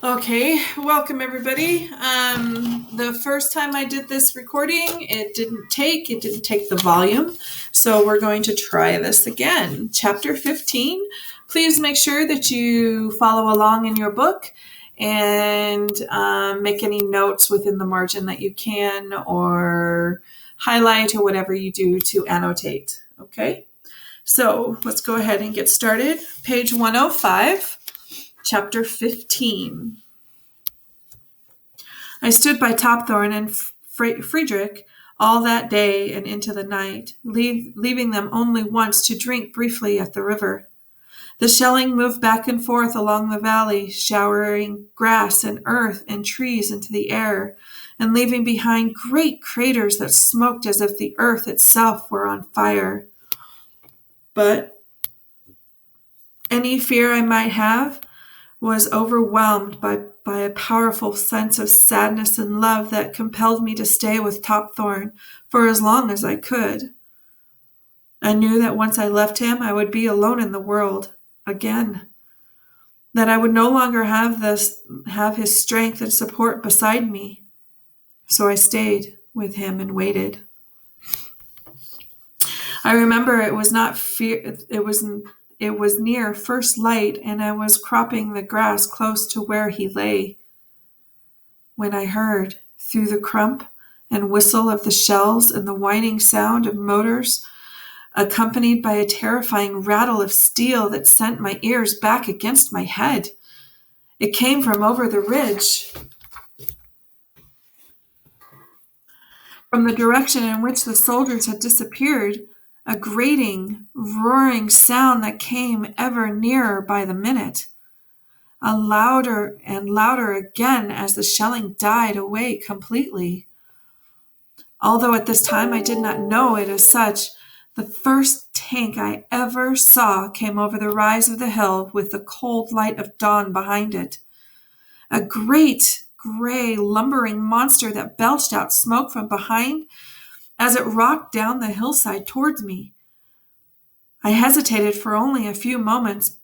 Okay, welcome everybody. The first time I did this recording, it didn't take the volume. So we're going to try this again. Chapter 15. Please make sure that you follow along in your book and make any notes within the margin that you can, or highlight, or whatever you do to annotate. Okay, so let's go ahead and get started. Page 105. Chapter 15. I stood by Topthorn and Friedrich all that day and into the night, leaving them only once to drink briefly at the river. The shelling moved back and forth along the valley, showering grass and earth and trees into the air, and leaving behind great craters that smoked as if the earth itself were on fire. But any fear I might have was overwhelmed by a powerful sense of sadness and love that compelled me to stay with Topthorn for as long as I could. I knew that once I left him, I would be alone in the world again, that I would no longer have his strength and support beside me. So I stayed with him and waited. I remember it was not fear. It was near first light, and I was cropping the grass close to where he lay, when I heard, through the crump and whistle of the shells and the whining sound of motors, accompanied by a terrifying rattle of steel that sent my ears back against my head. It came from over the ridge, from the direction in which the soldiers had disappeared, a grating, roaring sound that came ever nearer by the minute. A louder and louder again as the shelling died away completely. Although at this time I did not know it as such, the first tank I ever saw came over the rise of the hill with the cold light of dawn behind it. A great, gray, lumbering monster that belched out smoke from behind as it rocked down the hillside towards me. I hesitated for only a few moments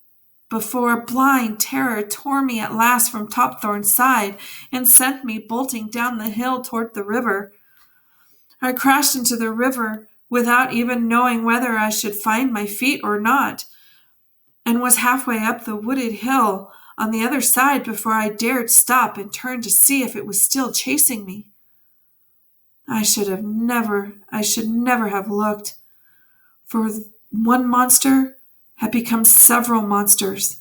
before blind terror tore me at last from Topthorn's side and sent me bolting down the hill toward the river. I crashed into the river without even knowing whether I should find my feet or not, and was halfway up the wooded hill on the other side before I dared stop and turn to see if it was still chasing me. I should never have looked, for one monster had become several monsters,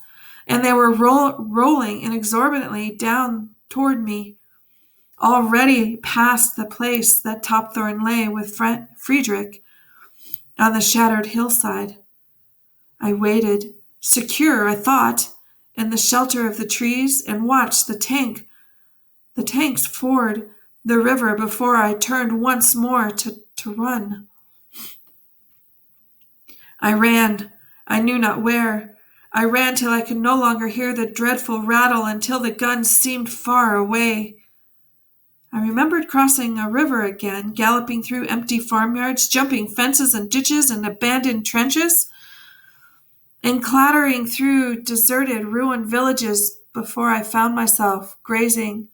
and they were rolling inexorably down toward me, already past the place that Topthorn lay with Friedrich on the shattered hillside. I waited, secure, I thought, in the shelter of the trees, and watched the tanks ford the river before I turned once more to run. I ran, I knew not where. I ran till I could no longer hear the dreadful rattle, until the guns seemed far away. I remembered crossing a river again, galloping through empty farmyards, jumping fences and ditches and abandoned trenches, and clattering through deserted, ruined villages before I found myself grazing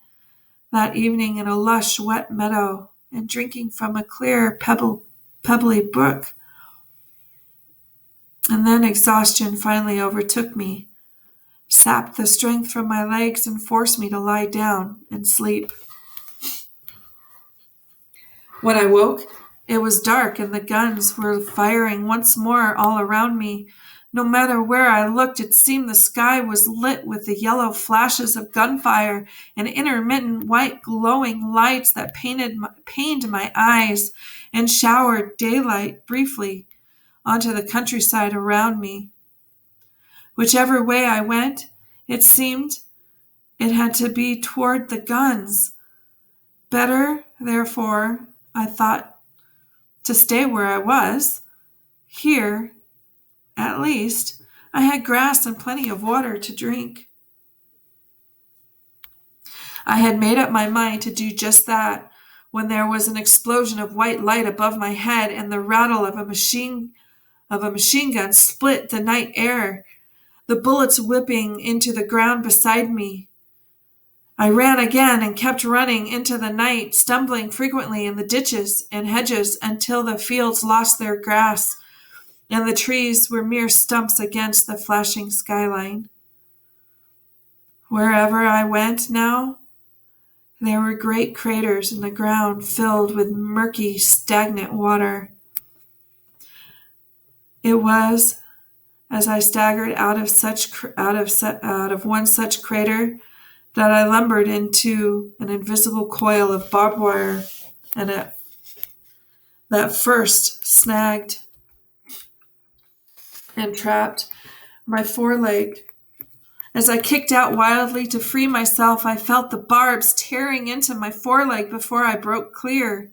that evening in a lush, wet meadow and drinking from a clear, pebbly brook. And then exhaustion finally overtook me, sapped the strength from my legs, and forced me to lie down and sleep. When I woke, it was dark and the guns were firing once more all around me. No matter where I looked, it seemed the sky was lit with the yellow flashes of gunfire and intermittent white glowing lights that pained my eyes and showered daylight briefly onto the countryside around me. Whichever way I went, it seemed it had to be toward the guns. Better, therefore, I thought, to stay where I was. Here, at least, I had grass and plenty of water to drink. I had made up my mind to do just that when there was an explosion of white light above my head, and the rattle of a machine gun split the night air, the bullets whipping into the ground beside me. I ran again and kept running into the night, stumbling frequently in the ditches and hedges until the fields lost their grass and the trees were mere stumps against the flashing skyline. Wherever I went now, there were great craters in the ground filled with murky, stagnant water. It was as I staggered out of one such crater that I lumbered into an invisible coil of barbed wire and that first snagged and trapped my foreleg. As I kicked out wildly to free myself, I felt the barbs tearing into my foreleg before I broke clear.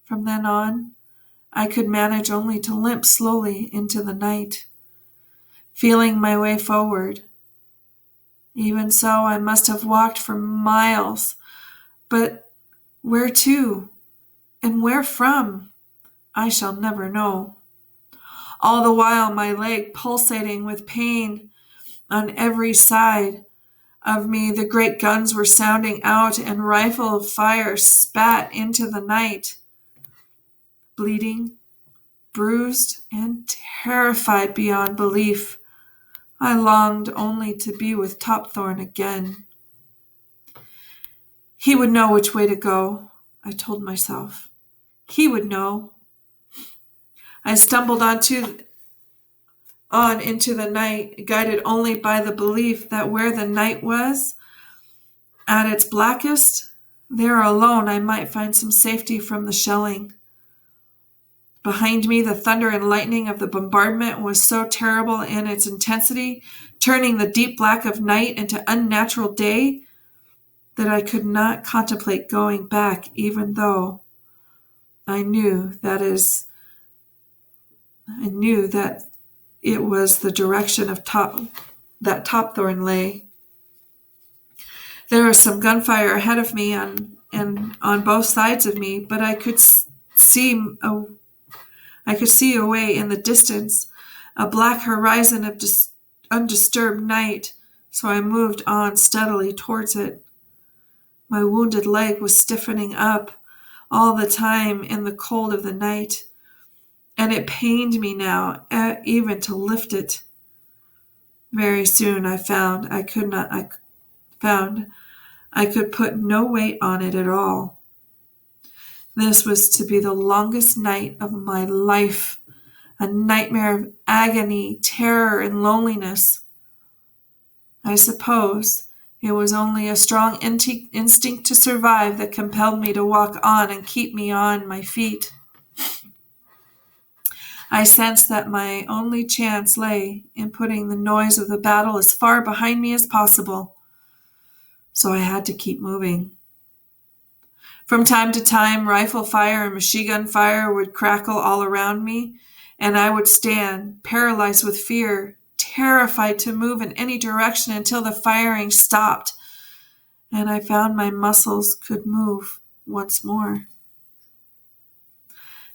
From then on, I could manage only to limp slowly into the night, feeling my way forward. Even so, I must have walked for miles, but where to and where from, I shall never know. All the while, my leg pulsating with pain on every side of me, the great guns were sounding out and rifle fire spat into the night. Bleeding, bruised, and terrified beyond belief, I longed only to be with Topthorn again. He would know which way to go, I told myself. He would know. I stumbled on into the night, guided only by the belief that where the night was, at its blackest, there alone I might find some safety from the shelling. Behind me, the thunder and lightning of the bombardment was so terrible in its intensity, turning the deep black of night into unnatural day, that I could not contemplate going back, even though I knew that it was the direction that Topthorn lay. There was some gunfire ahead of me and on both sides of me, but I could see away in the distance a black horizon of undisturbed night, so I moved on steadily towards it. My wounded leg was stiffening up all the time in the cold of the night, and it pained me now even to lift it. Very soon I found I could put no weight on it at all. This was to be the longest night of my life, a nightmare of agony, terror, and loneliness. I suppose it was only a strong instinct to survive that compelled me to walk on and keep me on my feet. I sensed that my only chance lay in putting the noise of the battle as far behind me as possible, so I had to keep moving. From time to time, rifle fire and machine gun fire would crackle all around me, and I would stand, paralyzed with fear, terrified to move in any direction until the firing stopped, and I found my muscles could move once more.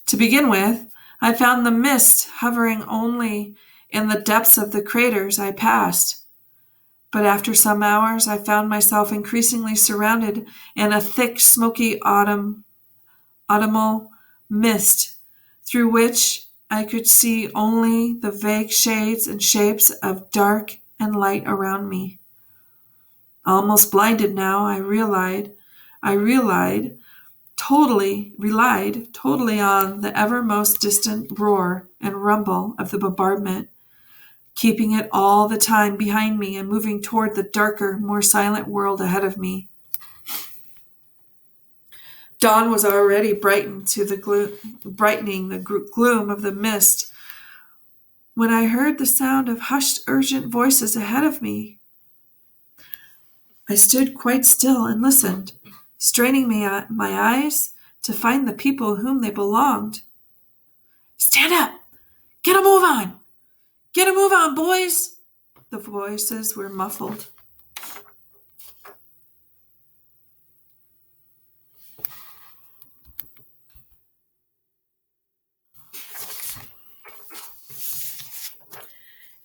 To begin with, I found the mist hovering only in the depths of the craters I passed. But after some hours, I found myself increasingly surrounded in a thick, smoky autumnal mist, through which I could see only the vague shades and shapes of dark and light around me. Almost blinded now, I relied totally on the ever most distant roar and rumble of the bombardment, keeping it all the time behind me and moving toward the darker, more silent world ahead of me. Dawn was already brightening the gloom of the mist when I heard the sound of hushed, urgent voices ahead of me. I stood quite still and listened, straining my eyes to find the people whom they belonged. "Stand up! Get a move on! Get a move on, boys!" The voices were muffled.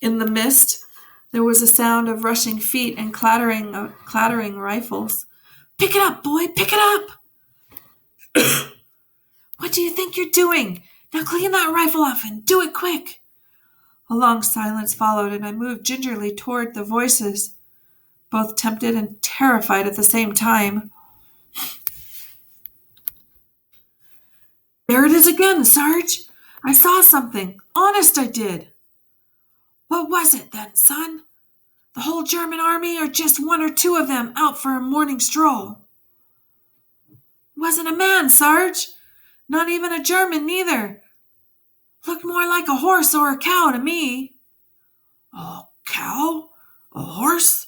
In the mist, There was a sound of rushing feet and clattering rifles. "Pick it up, boy! Pick it up!" "What do you think you're doing? Now clean that rifle off and do it quick!" A long silence followed, and I moved gingerly toward the voices, both tempted and terrified at the same time. "There it is again, Sarge! I saw something. Honest, I did." "What was it then, son? The whole German army, or just one or two of them out for a morning stroll?" "Wasn't a man, Sarge. Not even a German, neither. Looked more like a horse or a cow to me." "A cow? A horse?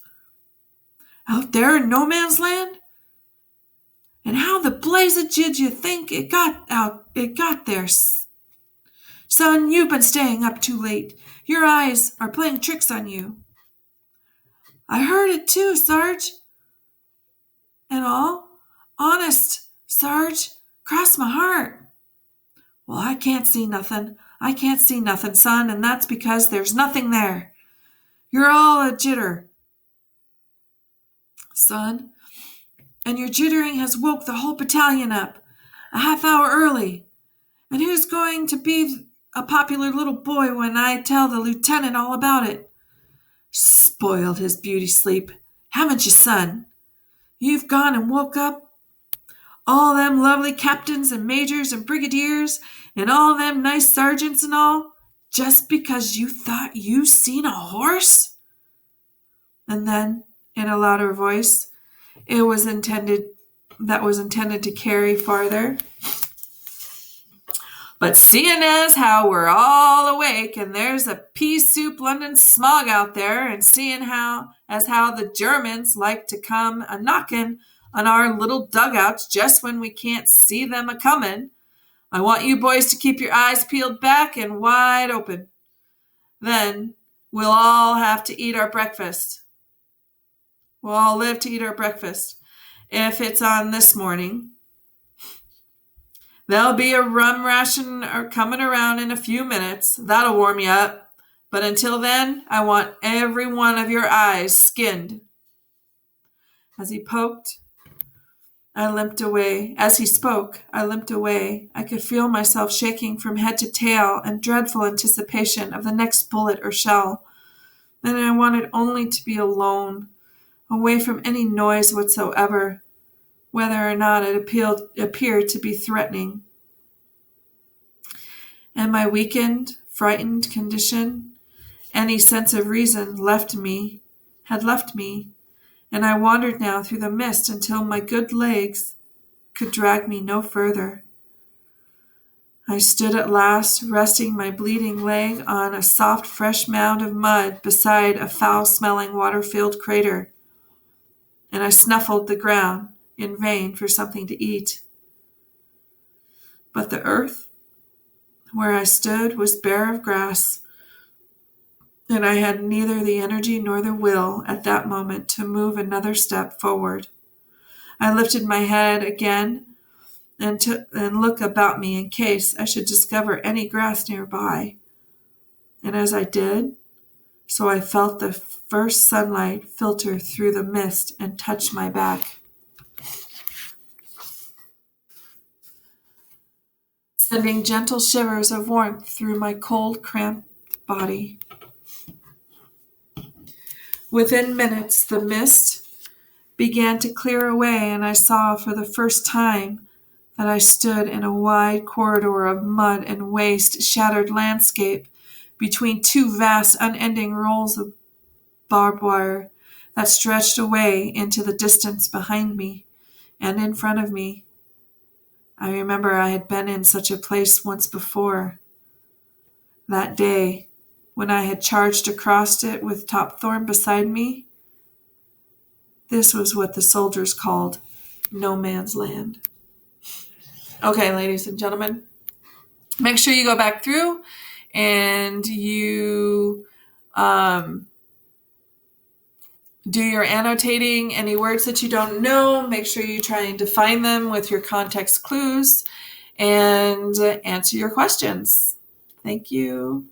Out there in no man's land? And how the blazes did you think it got there? Son, you've been staying up too late. Your eyes are playing tricks on you." "I heard it too, Sarge. And all. Honest, Sarge. Cross my heart." "Well, I can't see nothing. I can't see nothing, son, and that's because there's nothing there. You're all a jitter, son. And your jittering has woke the whole battalion up a half hour early. And who's going to be a popular little boy when I tell the lieutenant all about it? Spoiled his beauty sleep, haven't you, son? You've gone and woke up all them lovely captains and majors and brigadiers and all them nice sergeants and all, just because you thought you seen a horse?" And then, in a louder voice, it was intended to carry farther. "But seeing as how we're all awake and there's a pea soup London smog out there, and seeing how the Germans like to come a knocking on our little dugouts just when we can't see them a coming, I want you boys to keep your eyes peeled back and wide open. Then we'll all have to eat our breakfast. We'll all live to eat our breakfast. If it's on this morning, there'll be a rum ration coming around in a few minutes. That'll warm you up. But until then, I want every one of your eyes skinned." As he spoke, I limped away. I could feel myself shaking from head to tail in dreadful anticipation of the next bullet or shell. And I wanted only to be alone, away from any noise whatsoever, whether or not it appeared to be threatening. And my weakened, frightened condition, any sense of reason had left me, and I wandered now through the mist until my good legs could drag me no further. I stood at last, resting my bleeding leg on a soft, fresh mound of mud beside a foul-smelling water-filled crater, and I snuffled the ground in vain for something to eat. But the earth where I stood was bare of grass, and I had neither the energy nor the will at that moment to move another step forward. I lifted my head again and looked about me in case I should discover any grass nearby. And as I did, so I felt the first sunlight filter through the mist and touch my back, sending gentle shivers of warmth through my cold, cramped body. Within minutes, the mist began to clear away, and I saw for the first time that I stood in a wide corridor of mud and waste, shattered landscape between two vast, unending rolls of barbed wire that stretched away into the distance behind me and in front of me. I remember I had been in such a place once before. That day, when I had charged across it with Topthorne beside me, this was what the soldiers called no man's land. Okay, ladies and gentlemen, make sure you go back through and you do your annotating. Any words that you don't know, make sure you try and define them with your context clues and answer your questions. Thank you.